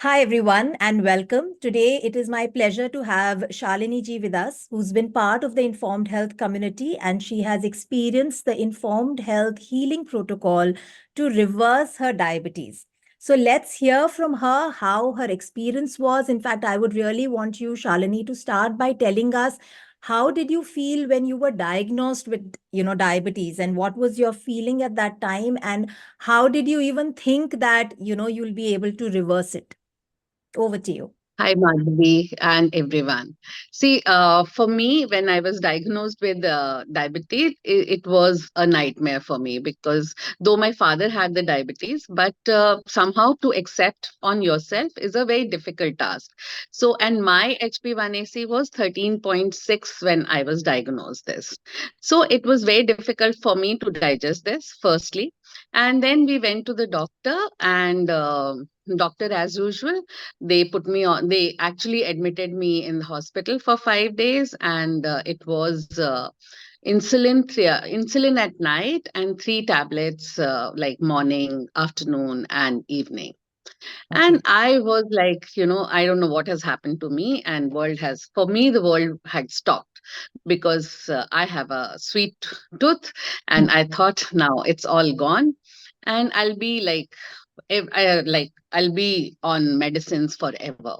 Hi, everyone, and welcome. Today, it is my pleasure to have Shalini ji with us, who's been part of the Informed Health community, and she has experienced the Informed Health healing protocol to reverse her diabetes. So, let's hear from her how her experience was. In fact, I would really want you, Shalini, to start by telling us how did you feel when you were diagnosed with, diabetes, and what was your feeling at that time, and how did you even think that, you'll be able to reverse it? Over to you. Hi, Madhavi, and everyone. See, for me, when I was diagnosed with diabetes, it was a nightmare for me because though my father had the diabetes, but somehow to accept on yourself is a very difficult task. So, and my HbA1c was 13.6 when I was diagnosed this. So, it was very difficult for me to digest this, firstly. And then we went to the doctor, and doctor, as usual, they actually admitted me in the hospital for 5 days, and it was insulin at night and three tablets, like morning, afternoon, and evening. And Okay. I was like, I don't know what has happened to me, and for me, the world had stopped because I have a sweet tooth, and I thought now it's all gone, and I'll be like, I'll be on medicines forever.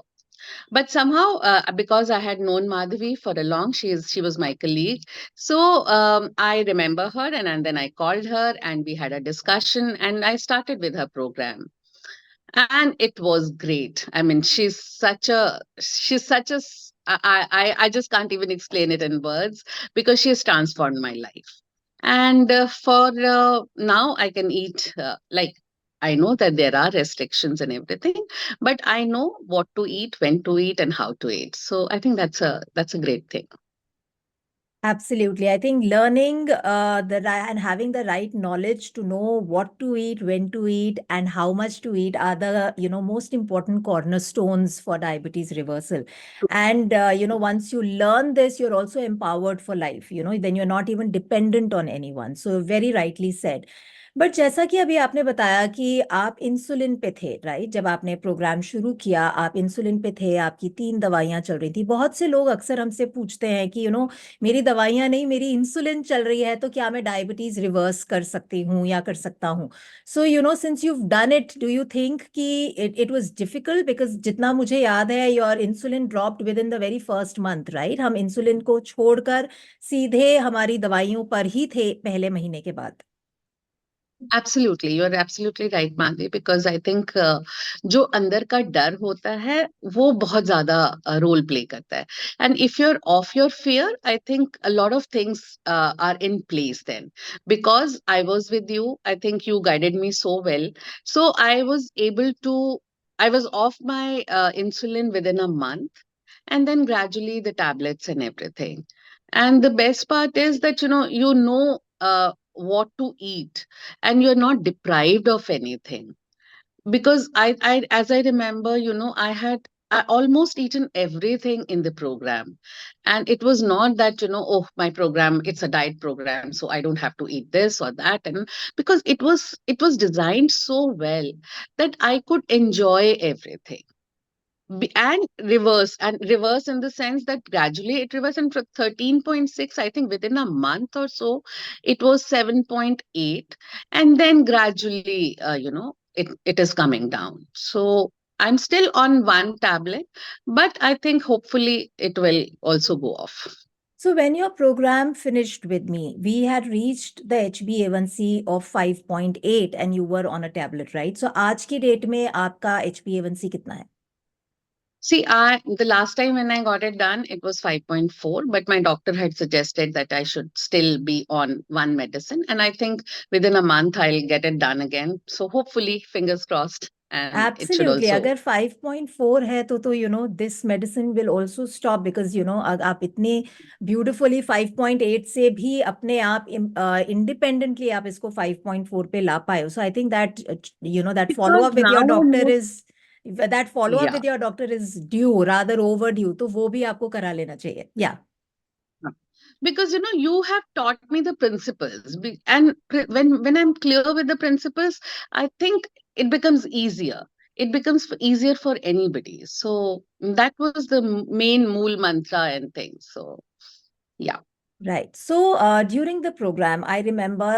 But somehow, because I had known Madhavi for a long, she was my colleague. So I remember her, and then I called her, and we had a discussion, and I started with her program, and it was great. I mean, I just can't even explain it in words because she has transformed my life. And for now, I can eat, like, I know that there are restrictions and everything, but I know what to eat, when to eat, and how to eat. So I think that's a great thing. Absolutely. I think learning and having the right knowledge to know what to eat, when to eat, and how much to eat are the most important cornerstones for diabetes reversal. And once you learn this, you're also empowered for life. Then you're not even dependent on anyone. So very rightly said. But जैसा कि अभी आपने बताया कि आप insulin पे थे, right? जब आपने प्रोग्राम शुरू किया, आप इंसुलिन पे थे, आपकी 3 दवाइयां चल रही थी। बहुत से लोग अक्सर हमसे पूछते हैं कि मेरी दवाइयां नहीं, मेरी इंसुलिन चल रही है, तो क्या मैं डायबिटीज रिवर्स कर सकती हूँ या कर सकता हूँ? So since you done it, do you think कि इट वाज डिफिकल्ट? बिकॉज जितना मुझे याद है, your insulin dropped with in the very first month, right? हम इंसुलिन को छोड़कर सीधे हमारी दवाइयों पर ही थे पहले महीने के बाद। Absolutely, you are absolutely right, Manvi, because I think जो अंदर का डर होता है वो बहुत ज्यादा रोल प्ले करता है. And if you are of your fear, I think a lot of things are in place then. Because I was with you, I think you guided me so well. So I was able to, I was off my insulin within a month, and then gradually the tablets and everything. And the best part is that what to eat, and you're not deprived of anything. Because I as I remember, I almost eaten everything in the program. And it was not that, oh, my program, it's a diet program, so I don't have to eat this or that. And because it was designed so well that I could enjoy everything. And reverse in the sense that gradually it reversed, and from 13.6, I think within a month or so it was 7.8, and then gradually, it is coming down. So I'm still on one tablet, but I think hopefully it will also go off. So when your program finished with me, we had reached the HbA1c of 5.8 and you were on a tablet, right? So आज की date में आपका HbA1c कितना है? See, the last time when I got it done, it was 5.4, but my doctor had suggested that I should still be on one medicine. And I think within a month I'll get it done again. So hopefully, fingers crossed, and it should absolutely, also. अगर 5.4 है तो this medicine will also stop, because आप इतने beautifully 5.8 से भी अपने आप independently आप इसको 5.4 पे ला पाए. So I think that that follow Because up with now, your doctor is that follow up yeah. With your doctor is due, rather overdue, तो वो भी आपको करा लेना चाहिए. या Because you have taught me the principles, and when I'm clear with the principles, I think it becomes easier. it becomes easier for anybody. So that was the main mool mantra and things. So yeah. Right. So during the program, I remember,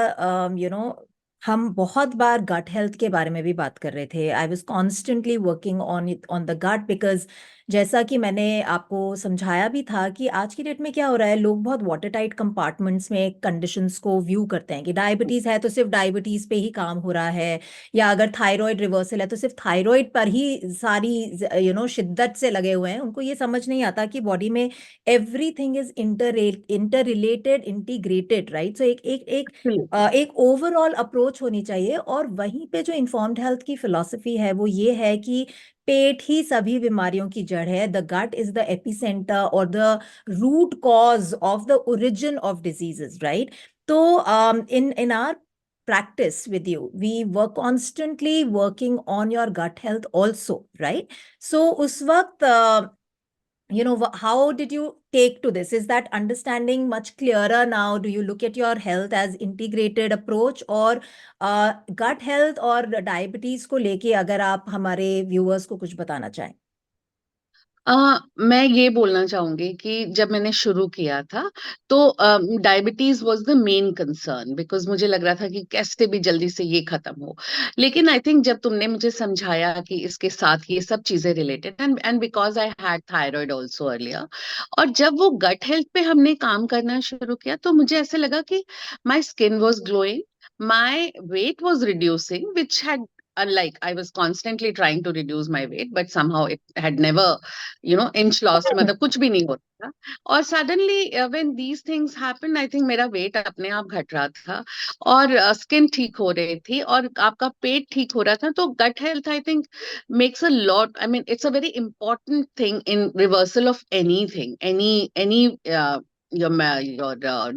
हम बहुत बार gut health के बारे में भी बात कर रहे थे. I was constantly working on it on the gut because जैसा कि मैंने आपको समझाया भी था कि आज की डेट में क्या हो रहा है, लोग बहुत वाटर टाइट कंपार्टमेंट्स में कंडीशंस को व्यू करते हैं कि डायबिटीज है तो सिर्फ डायबिटीज पे ही काम हो रहा है, या अगर थायराइड रिवर्सल है तो सिर्फ थायराइड पर ही सारी शिद्दत से लगे हुए हैं. उनको ये समझ नहीं आता कि बॉडी में everything is interrelated, integrated, right? So एक ओवरऑल अप्रोच होनी चाहिए. और वहीं पे जो इन्फॉर्म्ड हेल्थ की फिलॉसफी है वो ये है कि पेट ही सभी बीमारियों की जड़ है. The gut is the epicentre और the root cause of the origin of diseases, right? तो in our practice with you, we were constantly working on your gut health also, right? So उस वक्त how did you take to this? Is that understanding much clearer now? Do you look at your health as integrated approach, or gut health और diabetes को लेके अगर आप हमारे viewers को कुछ बताना चाहें? मैं ये बोलना चाहूंगी कि जब मैंने शुरू किया था तो diabetes was the main concern, because मुझे लग रहा था कि कैसे भी जल्दी से ये खत्म हो. लेकिन आई थिंक जब तुमने मुझे समझाया कि इसके साथ ये सब चीजें related, and because I had thyroid also earlier, और जब वो गट हेल्थ पे हमने काम करना शुरू किया तो मुझे ऐसे लगा कि my skin was glowing, my weight was reducing, which had, unlike, I was constantly trying to reduce my weight, but somehow it had never, inch lost, मतलब कुछ भी नहीं होता था. और suddenly when these things happened, I think मेरा weight अपने आप घट रहा था, और स्किन ठीक हो रही थी, और आपका पेट ठीक हो रहा था. तो gut health, I think, makes a lot, I mean, it's a very important thing in reversal of anything, any your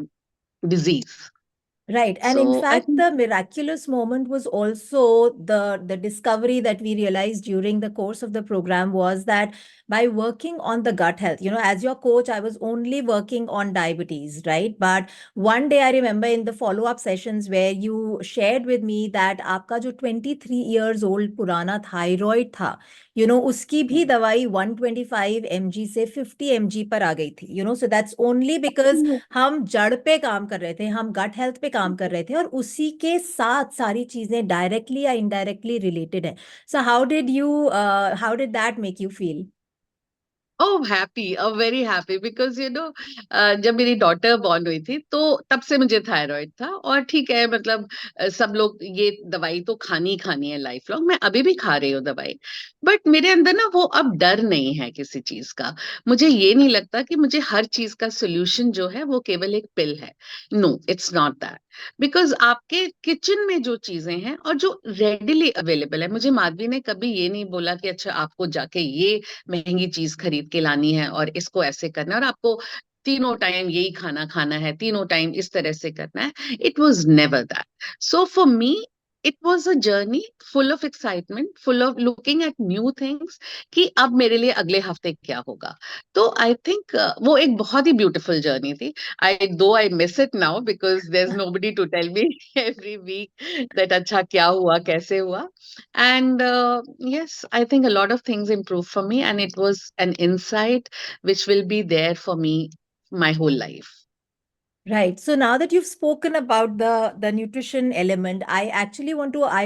disease. Right. And in So I fact, think. the miraculous moment was also the discovery that we realized during the course of the program was that by working on the gut health, as your coach, I was only working on diabetes, right? But one day I remember in the follow-up sessions where you shared with me that आपका जो 23 years old पुराना thyroid था, उसकी भी दवाई 125 mg से 50 mg पर आ गई थी. So that's only because हम जड़ पे काम कर रहे थे, हम गट हेल्थ पे काम कर रहे थे, और उसी के साथ सारी चीजें डायरेक्टली या इनडायरेक्टली रिलेटेड है. So how did that make you feel? Oh, happy, very happy, because जब मेरी डॉटर बॉर्न हुई थी तो तब से मुझे थायराइड था. और ठीक है, मतलब सब लोग ये दवाई तो खानी खानी है लाइफ लॉन्ग, मैं अभी भी खा रही हूँ दवाई, बट मेरे अंदर ना वो अब डर नहीं है किसी चीज का. मुझे ये नहीं लगता कि मुझे हर चीज का सोल्यूशन जो है वो केवल एक पिल है. No, it's not that. Because आपके किचन में जो चीजें हैं और जो रेडिली अवेलेबल है, मुझे माधवी ने कभी ये नहीं बोला कि अच्छा आपको जाके ये महंगी चीज खरीद के लानी है और इसको ऐसे करना है और आपको तीनों टाइम यही खाना खाना है, तीनों टाइम इस तरह से करना है. It was never that. So for me it was a journey full of excitement, full of looking at new things, कि अब मेरे लिए अगले हफ्ते क्या होगा. तो आई थिंक वो एक बहुत ही ब्यूटीफुल जर्नी थी. I miss it now because there's nobody to tell me every week that अच्छा क्या हुआ, कैसे हुआ. And yes, I think a lot of things improved for me, and it was an insight which will be there for me my whole life. Right. So now that you've spoken about the nutrition element, I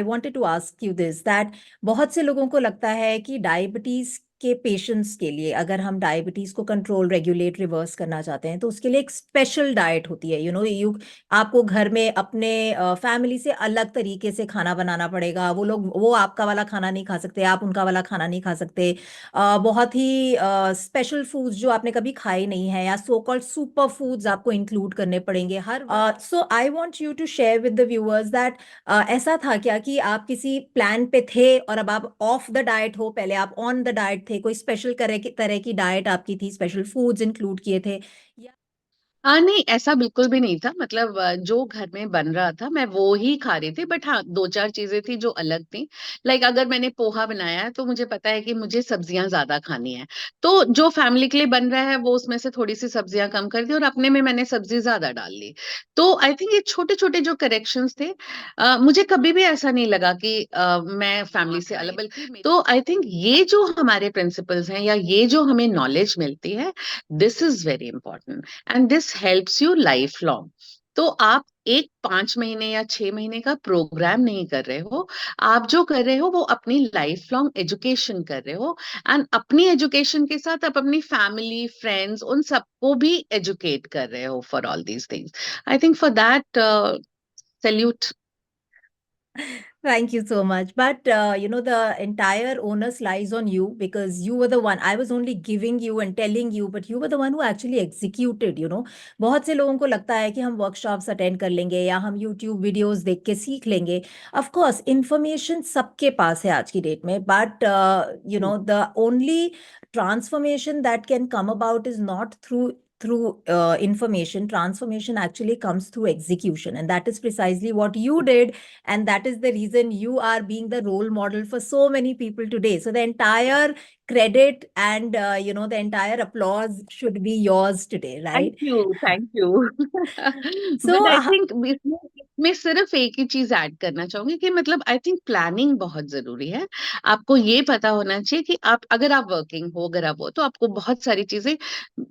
wanted to ask you this, that बहुत से लोगों को लगता है कि diabetes के patients के लिए, अगर हम डायबिटीज को कंट्रोल, रेगुलेट, रिवर्स करना चाहते हैं तो उसके लिए एक स्पेशल डाइट होती है. आपको घर में अपने फैमिली से अलग तरीके से खाना बनाना पड़ेगा. वो आपका वाला खाना नहीं खा सकते, आप उनका वाला खाना नहीं खा सकते. बहुत ही स्पेशल फूड्स जो आपने कभी खाए नहीं है, या सो कॉल्ड सुपर फूड्स आपको इंक्लूड करने पड़ेंगे हर. So I want you to share with the viewers that ऐसा था क्या कि आप किसी प्लान पे थे और अब आप ऑफ द डाइट हो, पहले आप ऑन द डाइट थे, कोई स्पेशल तरह की डाइट आपकी थी, स्पेशल फूड्स इंक्लूड किए थे? नहीं, ऐसा बिल्कुल भी नहीं था। मतलब जो घर में बन रहा था मैं वो ही खा रही थी, बट हाँ, दो चार चीजें थी जो अलग थी। लाइक अगर मैंने पोहा बनाया है तो मुझे पता है कि मुझे सब्जियां ज्यादा खानी है, तो जो फैमिली के लिए बन रहा है वो उसमें से थोड़ी सी सब्जियां कम कर दी और अपने में मैंने सब्जी ज्यादा डाल ली। तो आई थिंक ये छोटे छोटे जो करेक्शंस थे, मुझे कभी भी ऐसा नहीं लगा कि मैं फैमिली से अलग, बल्कि तो आई थिंक ये जो हमारे प्रिंसिपल्स हैं या ये जो हमें नॉलेज मिलती है, this is very important and this helps you life long. तो आप एक 5 महीने या 6 महीने का प्रोग्राम नहीं कर रहे हो, आप जो कर रहे हो वो अपनी लाइफ लॉन्ग एजुकेशन कर रहे हो। एंड अपनी एजुकेशन के साथ आप अपनी फैमिली फ्रेंड्स उन सबको भी एजुकेट कर रहे हो for all these things. I think for that salute. Thank you so much. But the entire onus lies on you because you were the one. I was only giving you and telling you, but you were the one who actually executed. बहुत से लोगों को लगता है कि हम workshops attend कर लेंगे या हम यूट्यूब वीडियोस देख के सीख लेंगे. ऑफ कोर्स इंफॉर्मेशन सबके पास है आज की डेट में, but the only transformation that can come about is not through information. Transformation actually comes through execution, and that is precisely what you did, and that is the reason you are being the role model for so many people today. So the entire credit and the entire applause should be yours today, thank right? You, thank you. But So I think इसमें इसमें सिर्फ एक ही चीज add करना चाहूंगी कि मतलब I think planning बहुत जरूरी है। आपको ये पता होना चाहिए कि आप, अगर आप वर्किंग हो, अगर आप हो, तो आपको बहुत सारी चीजें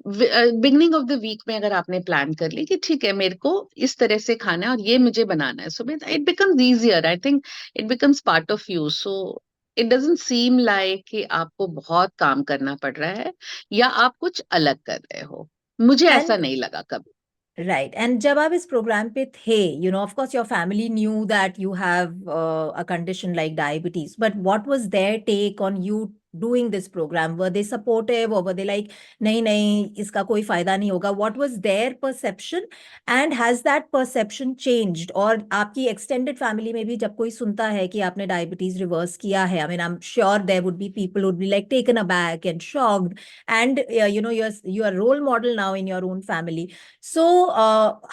बिगनिंग ऑफ द वीक में अगर आपने प्लान कर ली कि ठीक है मेरे को इस तरह से खाना है और ये मुझे बनाना है, so it becomes easier. I think it becomes part of you, so it doesn't seem like कि आपको बहुत काम करना पड़ रहा है या आप कुछ अलग कर रहे हो। मुझे ऐसा and नहीं लगा कभी। Right. And जब आप इस प्रोग्राम पे थे, of course your family knew that you have a condition like diabetes, but what was their take on you doing this program? Were they supportive or were they like, नहीं नहीं इसका कोई फायदा नहीं होगा? What was their perception and has that perception changed? और आपकी extended family में भी जब कोई सुनता है कि आपने diabetes reverse किया है, I mean I'm sure there would be people who would be like taken aback and shocked, and you're a role model now in your own family. So,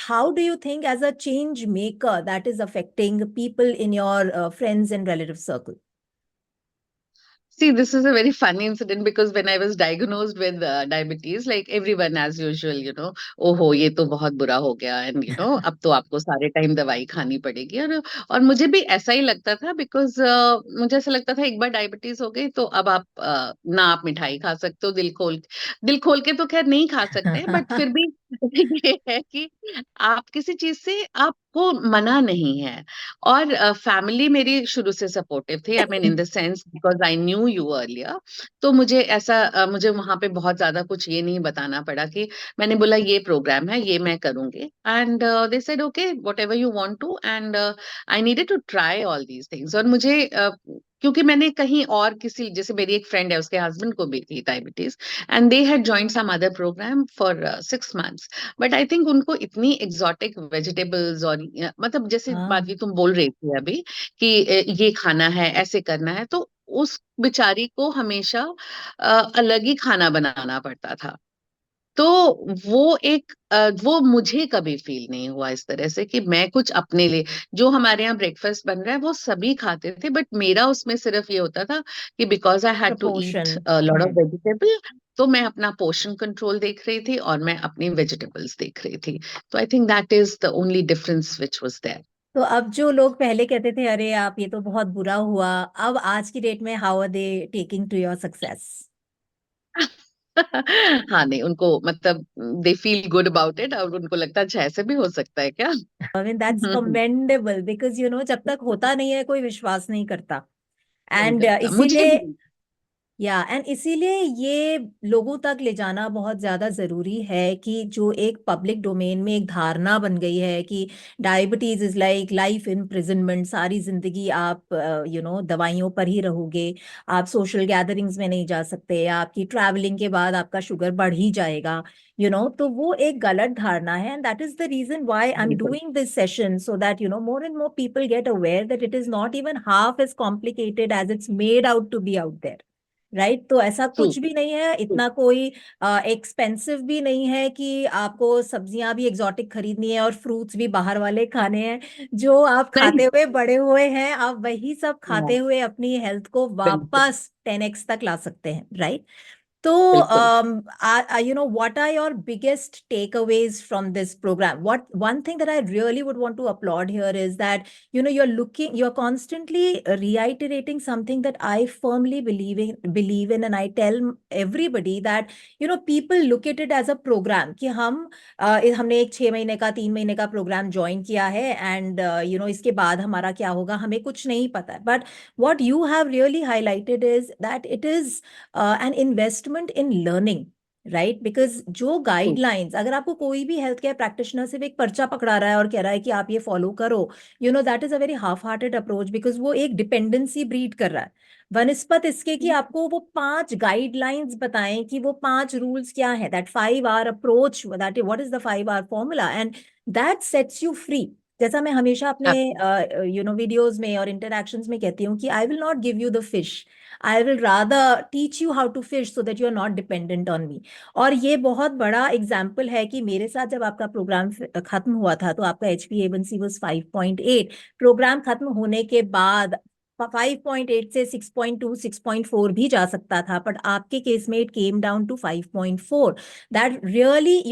how do you think, as a change maker, that is affecting people in your friends and relative circle? See, this is a very funny incident because when I was diagnosed with diabetes, like everyone as usual, ओहो ये तो बहुत बुरा हो गया, and अब तो आपको सारे टाइम दवाई खानी पड़ेगी। और मुझे भी ऐसा ही लगता था बिकॉज मुझे ऐसा लगता था एक बार डायबिटीज हो गई तो अब आप ना आप मिठाई खा सकते हो दिल खोल के तो खैर नहीं खा सकते, बट फिर भी ये है कि आप किसी चीज से आपको मना नहीं है। और फैमिली मेरी शुरू से सपोर्टिव थी, I mean in the sense because I knew you earlier. तो मुझे ऐसा मुझे वहां पे बहुत ज्यादा कुछ ये नहीं बताना पड़ा कि मैंने बोला ये प्रोग्राम है ये मैं करूंगी, and they said okay whatever you want to, and I needed to try all these things. और मुझे क्योंकि मैंने कहीं और किसी, जैसे मेरी एक फ्रेंड है उसके हस्बैंड को भी थी diabetes, and they had joined some other program for 6 months, but I think उनको इतनी एग्जॉटिक वेजिटेबल्स और मतलब जैसे बात हाँ. भी तुम बोल रही थी अभी कि ये खाना है ऐसे करना है, तो उस बेचारी को हमेशा अलग ही खाना बनाना पड़ता था। तो वो मुझे कभी फील नहीं हुआ इस तरह से कि मैं कुछ अपने लिए, जो हमारे यहाँ ब्रेकफास्ट बन रहा है वो सभी खाते थे, बट मेरा उसमें सिर्फ ये होता था कि because I had to eat Proportion. Lot of Hmm. Vegetable, तो मैं अपना पोर्शन कंट्रोल देख रही थी और मैं अपनी वेजिटेबल्स देख रही थी। तो I think that is the only difference which was there. तो अब जो लोग पहले कहते थे अरे आप ये तो बहुत बुरा हुआ, अब आज की डेट में how are they taking to your success? हाँ, नहीं उनको मतलब they feel good about it और उनको लगता है अच्छा ऐसे भी हो सकता है क्या। I mean that's commendable because जब तक होता नहीं है कोई विश्वास नहीं करता. नहीं एंड करता मुझे इसीलिए, भी। या एंड इसीलिए ये लोगों तक ले जाना बहुत ज्यादा जरूरी है कि जो एक पब्लिक डोमेन में एक धारणा बन गई है कि diabetes is like life imprisonment, सारी जिंदगी आप दवाइयों पर ही रहोगे, आप सोशल गैदरिंग्स में नहीं जा सकते, या आपकी ट्रैवलिंग के बाद आपका शुगर बढ़ ही जाएगा. तो वो एक गलत धारणा है, and that is the reason why I am बिल्कुल। Doing this session, so that more and more people get aware that it is not even half as complicated as it's made out to be out there. Right? तो ऐसा true. कुछ भी नहीं है, इतना कोई expensive भी नहीं है कि आपको सब्जियां भी एग्जॉटिक खरीदनी है और फ्रूट्स भी बाहर वाले खाने हैं। जो आप नहीं। खाते हुए बड़े हुए हैं, आप वही सब खाते हाँ, हुए अपनी हेल्थ को बिल्कुल। वापस 10x तक ला सकते हैं, राइट? So, बिल्कुल। what are your biggest takeaways from this program? One thing that I really would want to applaud here is that, you're constantly reiterating something that I firmly believe in, and I tell everybody that, people look at it as a program कि हमने एक 6 महीने का 3 महीने का programme join किया है, and इसके बाद हमारा क्या होगा हमें कुछ नहीं पता है. But what you have really highlighted is that it is an investment in learning, right? Because जो ट्रू। गाइडलाइंस, अगर आपको कोई भी हेल्थ केयर प्रैक्टिशनर सिर्फ एक पर्चा पकड़ा रहा है और कह रहा है कि आप ये फॉलो करो, that is a very half hearted approach, because वो एक डिपेंडेंसी ब्रीड कर रहा है वनस्पत इसके कि आपको वो 5 गाइडलाइंस बताएं कि वो 5 रूल्स क्या है, that 5R approach, that what is the 5R formula, and that sets you free. जैसा मैं हमेशा अपने वीडियोज में और इंटरैक्शंस में कहती हूँ कि I will not give you the fish, I will rather teach you how to fish so that you are not dependent on me. और ये बहुत बड़ा एग्जाम्पल है कि मेरे साथ जब आपका प्रोग्राम खत्म हुआ था तो आपका HbA1c was 5.8. प्रोग्राम खत्म होने के बाद 5.8 से 6.2 6.4 भी जा सकता था, बट आपके केस में it came down to 5.4. That really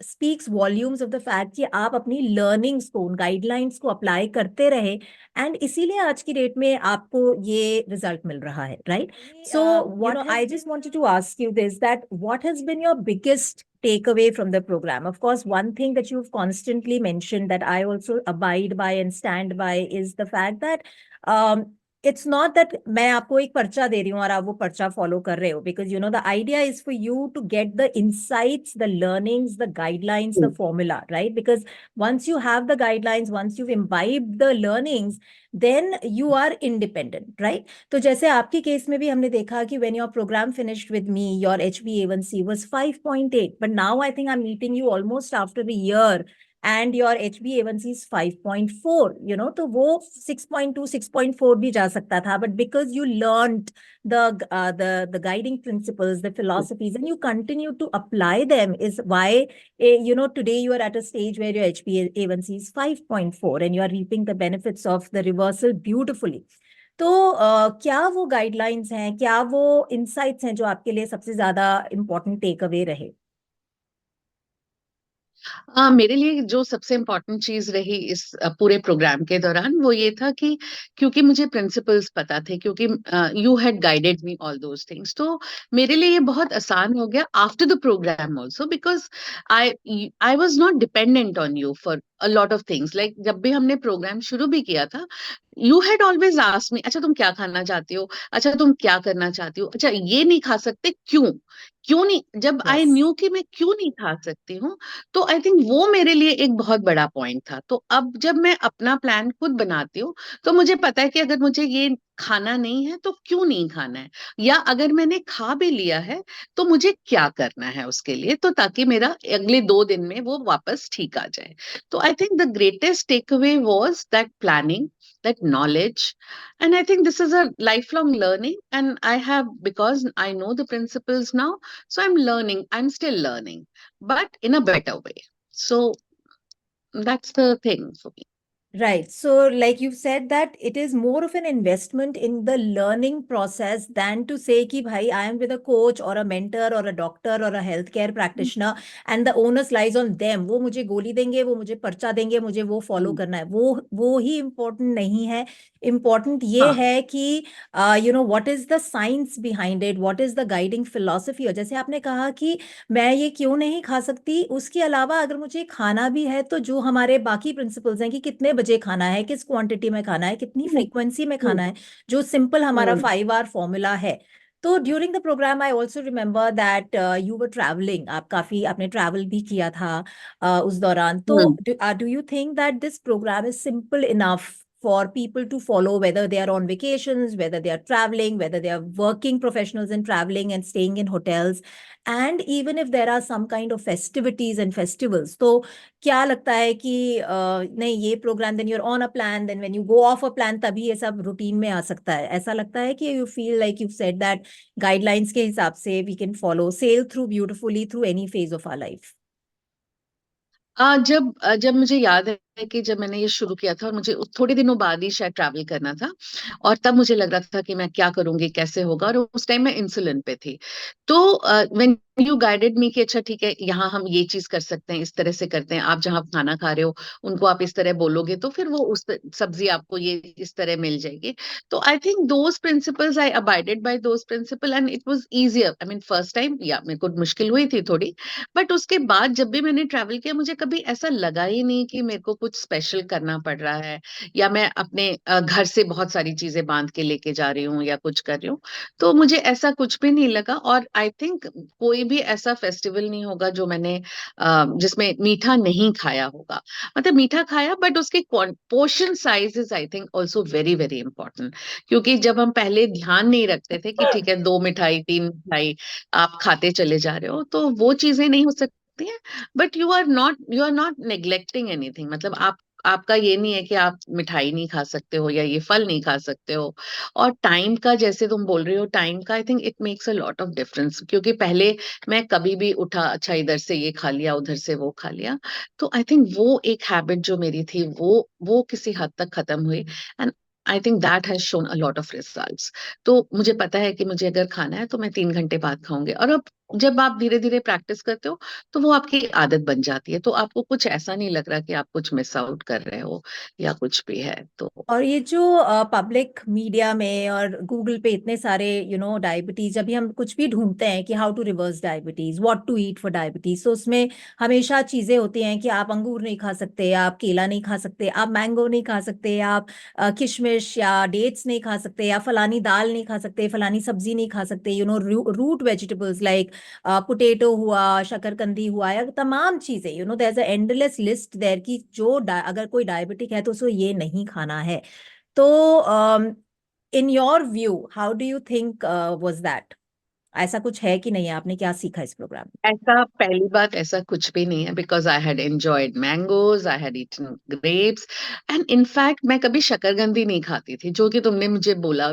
speaks volumes of the fact कि आप अपनी लर्निंग्स को, उन गाइडलाइंस को अप्लाई करते रहे, एंड इसीलिए आज की डेट में आपको ये रिजल्ट मिल रहा है, right? So, I just wanted to ask you this, that what has been your biggest takeaway from the program? Of course, one thing that you've constantly mentioned that I also abide by and stand by is the fact that um, it's not that मैं आपको एक पर्चा दे रही हूँ और आप वो पर्चा फॉलो कर रहे हो, because the idea is for you to get the insights, the learnings, the guidelines, the formula, right? Because once you have the guidelines, once you've imbibed the learnings, then you are independent, right? तो जैसे आपके case में भी हमने देखा कि when your program finished with me, your HbA1c was 5.8, but now I think I'm meeting you almost after a year and your HbA1c is 5.4, तो वो 6.2 6.4 भी जा सकता था, but because you learned the guiding principles, the philosophies, and you continue to apply them, is why today you are at a stage where your HbA1c is 5.4 and you are reaping the benefits of the reversal beautifully. तो क्या वो guidelines हैं, क्या वो insights हैं जो आपके लिए सबसे ज्यादा इम्पोर्टेंट टेक अवे रहे? मेरे लिए जो सबसे इम्पोर्टेंट चीज रही इस पूरे प्रोग्राम के दौरान वो ये था कि क्योंकि मुझे प्रिंसिपल्स पता थे, क्योंकि you had guided me all those things, तो मेरे लिए ये बहुत आसान हो गया after the program also, because I I was not dependent on you for a lot of things. Like जब भी हमने प्रोग्राम शुरू भी किया था, you had always asked me, अच्छा तुम क्या खाना चाहती हो, अच्छा तुम क्या करना चाहती हो, अच्छा ये नहीं खा सकते क्यों, क्यों नहीं, जब आई यस. न्यू कि मैं क्यों नहीं खा सकती हूँ, तो आई थिंक वो मेरे लिए एक बहुत बड़ा पॉइंट था. तो अब जब मैं अपना प्लान खुद बनाती हूँ, तो मुझे पता है कि अगर मुझे ये खाना नहीं है तो क्यों नहीं खाना है, या अगर मैंने खा भी लिया है तो मुझे क्या करना है उसके लिए, तो ताकि मेरा अगले 2 दिन में वो वापस ठीक आ जाए. तो I think the greatest takeaway was that planning, that knowledge, and I think this is a lifelong learning, and I have, because I know the principles now, so I'm learning, I'm still learning, but in a better way. So that's the thing for me. Right. So, like you said, that it is more of an investment in the learning process than to say कि भाई I am with a coach or a mentor or a doctor or a healthcare practitioner and the onus lies on them. वो मुझे गोली देंगे, वो मुझे पर्चा देंगे, मुझे वो फॉलो Mm. करना है. वो ही इम्पोर्टेंट नहीं है. इम्पोर्टेंट ये हाँ. है कि what is the science behind it, what is the guiding philosophy. और जैसे आपने कहा कि मैं ये क्यों नहीं खा सकती, उसके अलावा अगर मुझे खाना भी है तो जो हमारे बाकी प्रिंसिपल्स हैं कि कितने बजे खाना है, किस क्वांटिटी में खाना है, कितनी Mm. फ्रीक्वेंसी में Mm. खाना है, जो सिंपल हमारा Mm. 5R फॉर्मूला है. तो during the program I also remember that you were travelling, आप काफी आपने ट्रैवल भी किया था उस दौरान. तो Mm. Do you think that this program is simple enough for people to follow, whether they are on vacations, whether they are traveling, whether they are working professionals and traveling and staying in hotels, and even if there are some kind of festivities and festivals. तो क्या लगता है कि नहीं ये programme, then you're on a plan, then when you go off a plan तभी ये सब रूटीन में आ सकता है? ऐसा लगता है कि you feel like you said that guidelines के हिसाब से we can follow, sail through beautifully through any phase of our life? जब मुझे याद है कि जब मैंने ये शुरू किया था और मुझे थोड़े दिनों बाद ही शायद ट्रैवल करना था, और तब मुझे लग रहा था कि मैं क्या करूंगी, कैसे होगा, और उस टाइम मैं इंसुलिन पे थी। तो व्हेन यू गाइडेड मी कि अच्छा ठीक है, यहाँ हम ये चीज कर सकते हैं, इस तरह से करते हैं, आप जहाँ खाना खा रहे हो उनको आप इस तरह बोलोगे तो फिर वो उस सब्जी आपको ये इस तरह मिल जाएगी। तो I think those principles, I abided by those principle and it was easier. I mean first time या मेरे को मुश्किल हुई थी थोड़ी, बट उसके बाद जब भी मैंने ट्रैवल किया मुझे कभी ऐसा लगा ही नहीं कि मेरे को कुछ स्पेशल करना पड़ रहा है, या मैं अपने घर से बहुत सारी चीजें बांध के लेके जा रही हूँ या कुछ कर रही हूँ। तो मुझे ऐसा कुछ भी नहीं लगा, और आई थिंक कोई भी ऐसा फेस्टिवल नहीं होगा जो मैंने जिसमें मीठा नहीं खाया होगा। मतलब मीठा खाया, बट उसके portion size is I think also very very important. क्योंकि जब हम पहले ध्यान नहीं रखते थे कि ठीक है 2 मिठाई 3 मिठाई आप खाते चले जा रहे हो, तो वो चीजें नहीं हो सकती हैं। But you are not neglecting anything. मतलब आपका ये नहीं है कि आप मिठाई नहीं खा सकते हो या ये फल नहीं खा सकते हो। और टाइम का, जैसे तुम बोल रहे हो, टाइम का I think it makes a lot of difference. क्योंकि पहले मैं कभी भी उठा, अच्छा इधर से ये खा लिया, उधर से वो खा लिया, तो आई थिंक वो एक हैबिट जो मेरी थी वो किसी हद तक खत्म हुई। And I think that has shown a lot of results. तो मुझे पता है कि मुझे अगर खाना है तो मैं 3 घंटे बाद खाऊंगी। और अब जब आप धीरे धीरे प्रैक्टिस करते हो तो वो आपकी आदत बन जाती है, तो आपको कुछ ऐसा नहीं लग रहा कि आप कुछ मिस आउट कर रहे हो या कुछ भी है तो। और ये जो पब्लिक मीडिया में और गूगल पे इतने सारे डायबिटीज, जब भी हम कुछ भी ढूंढते हैं कि how to reverse diabetes, what to eat for diabetes, तो उसमें हमेशा चीजें होती हैं कि आप अंगूर नहीं खा सकते, आप केला नहीं खा सकते, आप मैंगो नहीं खा सकते, आप किशमिश या डेट्स नहीं खा सकते, या फलानी दाल नहीं खा सकते, फलानी सब्जी नहीं खा सकते, रूट वेजिटेबल्स लाइक पोटेटो हुआ, शकरकंदी हुआ, या तमाम चीजें, there is a endless list there की जो अगर कोई डायबिटिक है तो उसको ये नहीं खाना है। तो in your view how do you think was that? ऐसा कुछ है कि नहीं? आपने क्या सीखा इस प्रोग्राम में? ऐसा, पहली बात, ऐसा कुछ भी नहीं है। Because I had enjoyed mangoes, I had eaten grapes, and in fact मैं कभी शकरकंदी नहीं खाती थी, जो कि तुमने मुझे बोला,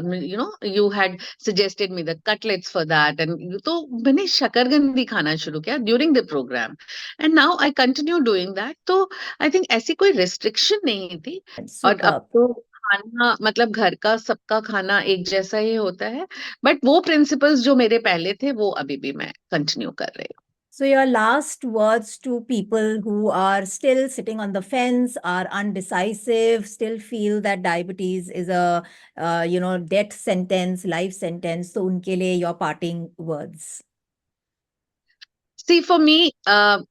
you had suggested me the cutlets for that, and तो मैंने शकरकंदी खाना शुरू किया during the program, and now I continue doing that. तो आई थिंक ऐसी कोई रिस्ट्रिक्शन नहीं थी। और अब सुपर। तो खाना, मतलब घर का सबका खाना एक जैसा ही होता है। बट वो प्रिंसिपल्स जो मेरे पहले थे वो अभी भी मैं कंटिन्यू कर रही हूँ। So, your last words to people who are still sitting on the fence, are undecisive, still feel that diabetes is a, death sentence, life sentence. So, unke liye your parting words. See, for me,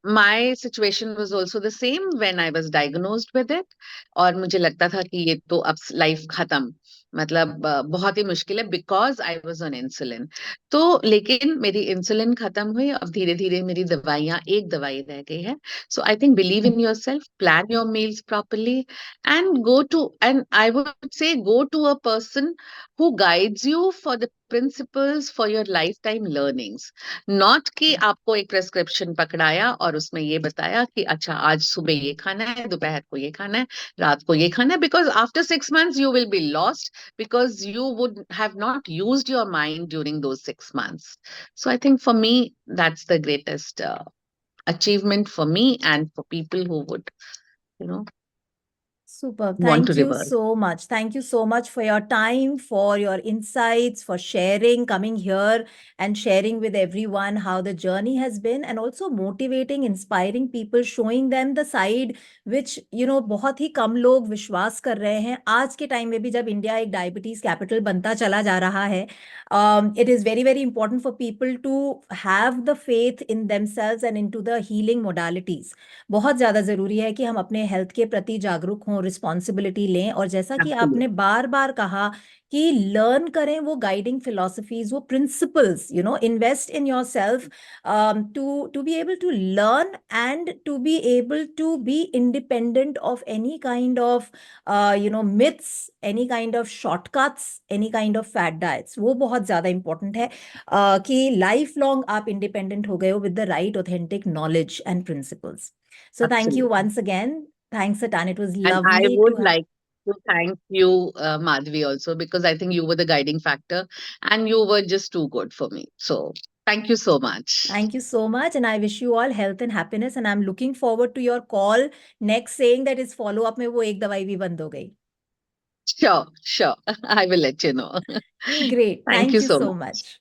my situation was also the same when I was diagnosed with it. और मुझे लगता था कि ये तो अब life खत्म, मतलब बहुत ही मुश्किल है, because I was on insulin. तो लेकिन मेरी इंसुलिन खत्म हुई, अब धीरे धीरे मेरी दवाइयाँ, एक दवाई रह गई है। So I think believe in yourself, plan your meals properly, and I would say go to a person who guides you for the principles for your lifetime learnings. Not कि आपको एक प्रेस्क्रिप्शन पकड़ाया और उसमें ये बताया कि अच्छा आज सुबह ये खाना है, दोपहर को ये खाना है, रात को ये खाना है, because after 6 months you will be lost, because you would have not used your mind during those 6 months. So I think for me that's the greatest achievement for me and for people who would, you know, Super. want to Thank you reverse. so much. Thank you so much for your time, for your insights, for sharing, coming here and sharing with everyone how the journey has been, and also motivating, inspiring people, showing them the side which, बहुत ही कम लोग विश्वास कर रहे हैं आज के time में भी, जब इंडिया एक डायबिटीज कैपिटल बनता चला जा रहा है. It is very, very important for people to have the faith in themselves and into the healing modalities. बहुत ज़्यादा ज़रूरी है कि हम अपने हेल्थ के प्रति जागरूक हों, रिस्पॉन्सिबिलिटी लें, और जैसा कि Absolutely. आपने बार बार कहा कि लर्न करें वो गाइडिंग फिलोसफीज, वो principles, invest in your self to be able to learn and to be able to be independent of any kind of myths, any kind of shortcuts, any kind of fad diets. वो बहुत ज़्यादा important है कि life long आप independent हो गए हो with the right authentic knowledge and principles. So thank you Absolutely. once again. Thanks, Satan. It was And I lovely would to have. like to thank you, Madhvi, also, because I think you were the guiding factor and you were just too good for me. So thank you so much. Thank you so much, and I wish you all health and happiness. And I'm looking forward to your call next, saying that इस follow up में वो एक दवाई भी बंद हो गई. Sure, sure. I will let you know. Great. Thank Thank you you so so much. much.